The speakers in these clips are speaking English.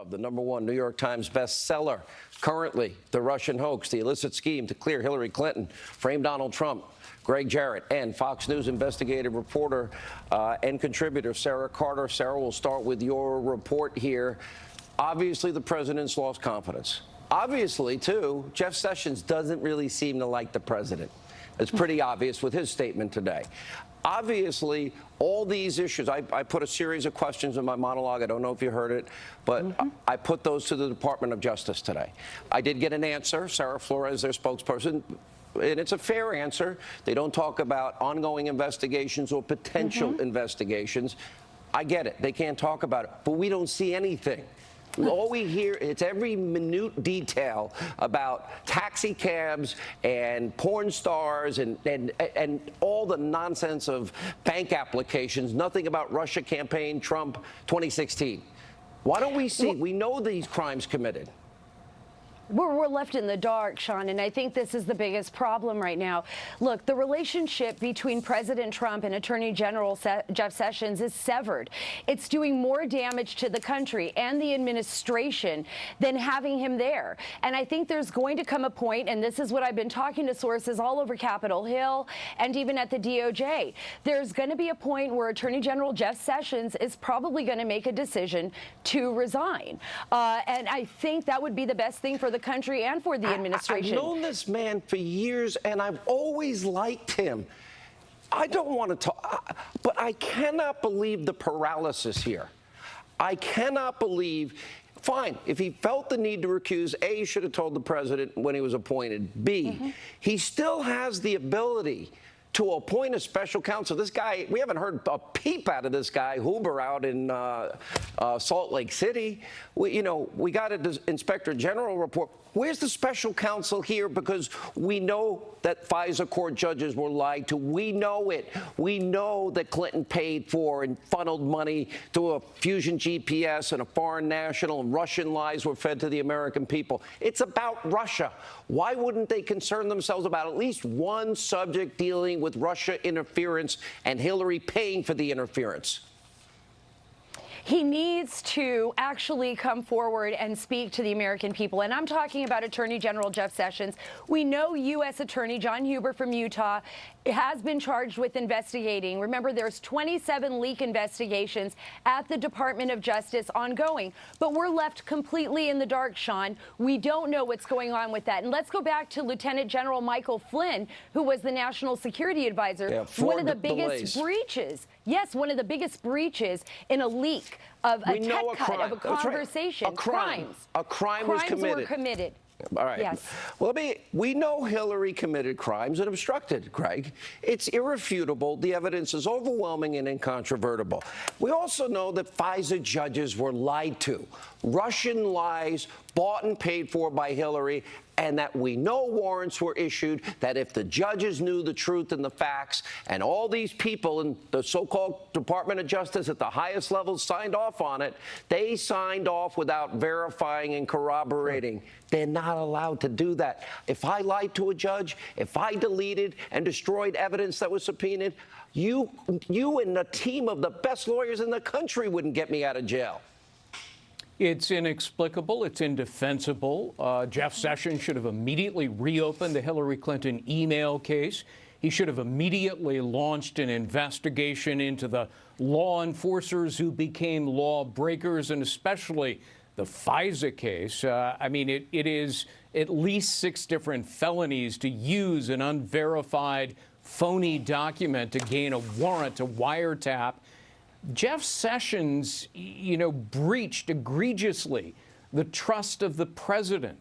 of the #1 New York Times bestseller, currently The Russian Hoax, the illicit scheme to clear Hillary Clinton, frame Donald Trump, Gregg, Jarrett, and Fox News investigative reporter and contributor Sarah Carter. Sarah, we'll start with your report here. Obviously, the president's lost confidence. Obviously, too, Jeff Sessions doesn't really seem to like the president. It's pretty obvious with his statement today. Obviously, all these issues, I put a series of questions in my monologue. I don't know if you heard it, but I put those to the Department of Justice today. I did get an answer. Sarah Flores, their spokesperson, and it's a fair answer. They don't talk about ongoing investigations or potential investigations. I get it. They can't talk about it, but we don't see anything. All we hear, it's every minute detail about taxi cabs and porn stars and all the nonsense of bank applications, nothing about Russia campaign, Trump 2016. Why don't we see? We know these crimes committed. We're left in the dark, Sean, and I think this is the biggest problem right now. Look, the relationship between President Trump and Attorney General Jeff Sessions is severed. It's doing more damage to the country and the administration than having him there. And I think there's going to come a point, and this is what I've been talking to sources all over Capitol Hill and even at the DOJ, there's going to be a point where Attorney General Jeff Sessions is probably going to make a decision to resign. And I think that would be the best thing for the country and for the administration. I've known this man for years, and I've always liked him. I don't want to talk, but I cannot believe the paralysis here. I cannot believe. Fine, if he felt the need to recuse, A, he should have told the president when he was appointed. B, he still has the ability to appoint a special counsel. This guy, we haven't heard a peep out of this guy, Huber, out in Salt Lake City. We got an Inspector General report. Where's the special counsel here? Because we know that FISA court judges were lied to. We know it. We know that Clinton paid for and funneled money to a Fusion GPS and a foreign national, and Russian lies were fed to the American people. It's about Russia. Why wouldn't they concern themselves about at least one subject dealing with Russia interference and Hillary paying for the interference? He needs to actually come forward and speak to the American people. And I'm talking about Attorney General Jeff Sessions. We know U.S. Attorney John Huber from Utah has been charged with investigating. Remember, there's 27 leak investigations at the Department of Justice ongoing. But we're left completely in the dark, Sean. We don't know what's going on with that. And let's go back to Lieutenant General Michael Flynn, who was the National Security Advisor. Yeah, one of the biggest breaches. Yes, one of the biggest breaches in a leak of a tech cut of a conversation. A crime. A crime was committed. Crimes were committed. All right. Yes. Well, we know Hillary committed crimes and obstructed, Greg. It's irrefutable. The evidence is overwhelming and incontrovertible. We also know that FISA judges were lied to. Russian lies bought and paid for by Hillary, and that we know warrants were issued, that if the judges knew the truth and the facts, and all these people in the so-called Department of Justice at the highest levels signed off on it, they signed off without verifying and corroborating. They're not allowed to do that. If I lied to a judge, if I deleted and destroyed evidence that was subpoenaed, you and a team of the best lawyers in the country wouldn't get me out of jail. It's inexplicable. It's indefensible. Jeff Sessions should have immediately reopened the Hillary Clinton email case. He should have immediately launched an investigation into the law enforcers who became lawbreakers, and especially the FISA case. I mean, it is at least 6 different felonies to use an unverified, phony document to gain a warrant to wiretap. Jeff Sessions, breached egregiously the trust of the president.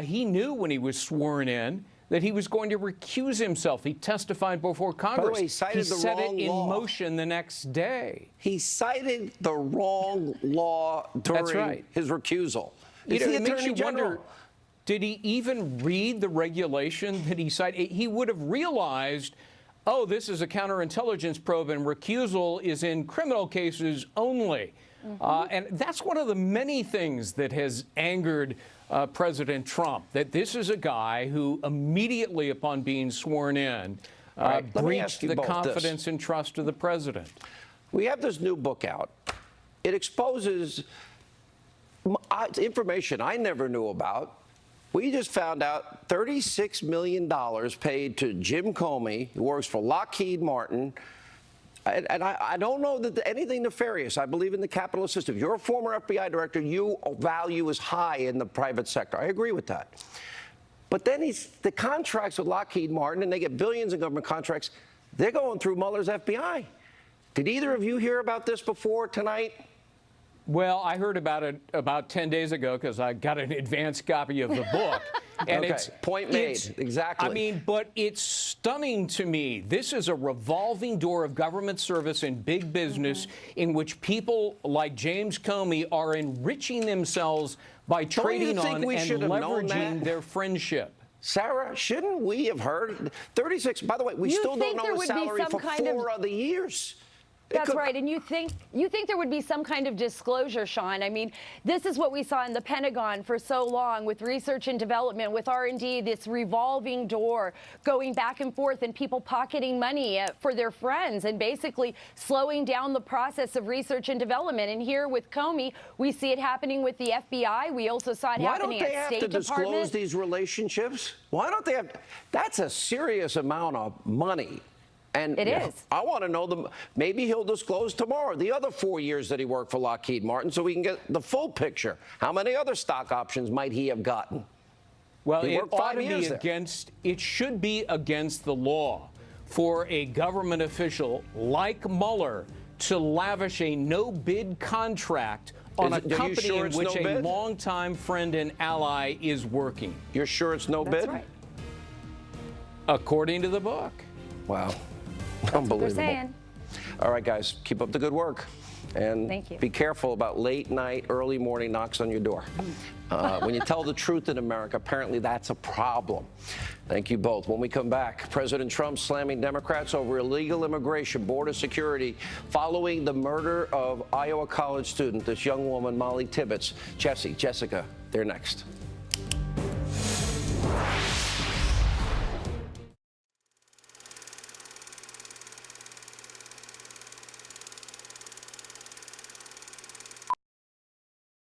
He knew when he was sworn in that he was going to recuse himself. He testified before Congress. By the way, he cited the set wrong it in law. motion the next day. He cited the wrong law during his recusal. It makes you wonder, did he even read the regulation that he cited? He would have realized, oh, this is a counterintelligence probe, and recusal is in criminal cases only. And that's one of the many things that has angered President Trump, that this is a guy who immediately upon being sworn in breached the confidence and trust of the president. We have this new book out. It exposes information I never knew about. We just found out $36 million paid to Jim Comey, who works for Lockheed Martin. And I don't know that anything nefarious. I believe in the capitalist system. You're a former FBI director. You value is high in the private sector. I agree with that. But then the contracts with Lockheed Martin, and they get billions in government contracts, they're going through Mueller's FBI. Did either of you hear about this before tonight? Well, I heard about it about 10 days ago because I got an advanced copy of the book. And okay, point made. Exactly. I mean, but it's stunning to me. This is a revolving door of government service and big business in which people like James Comey are enriching themselves by trading on and leveraging their friendship. Sarah, shouldn't we have heard 36? By the way, we still don't know his salary for 4 other years. That's right. And you think there would be some kind of disclosure, Sean? I mean, this is what we saw in the Pentagon for so long with research and development, with R&D, this revolving door going back and forth and people pocketing money for their friends and basically slowing down the process of research and development. And here with Comey, we see it happening with the FBI. We also saw it happening at State Department. Why don't they have to disclose these relationships? Why don't they have? That's a serious amount of money. And it is. I want to know maybe he'll disclose tomorrow the other 4 years that he worked for Lockheed Martin so we can get the full picture. How many other stock options might he have gotten? Well, it should be against the law for a government official like Mueller to lavish a no-bid contract on a company in which a longtime friend and ally is working. You're sure it's no bid? That's right. According to the book. Wow. That's unbelievable. What they're saying. All right, guys, keep up the good work. And Thank you. Be careful about late night, early morning knocks on your door. When you tell the truth in America, apparently that's a problem. Thank you both. When we come back, President Trump slamming Democrats over illegal immigration, border security, following the murder of Iowa college student, this young woman, Molly Tibbetts. Jessica, they're next.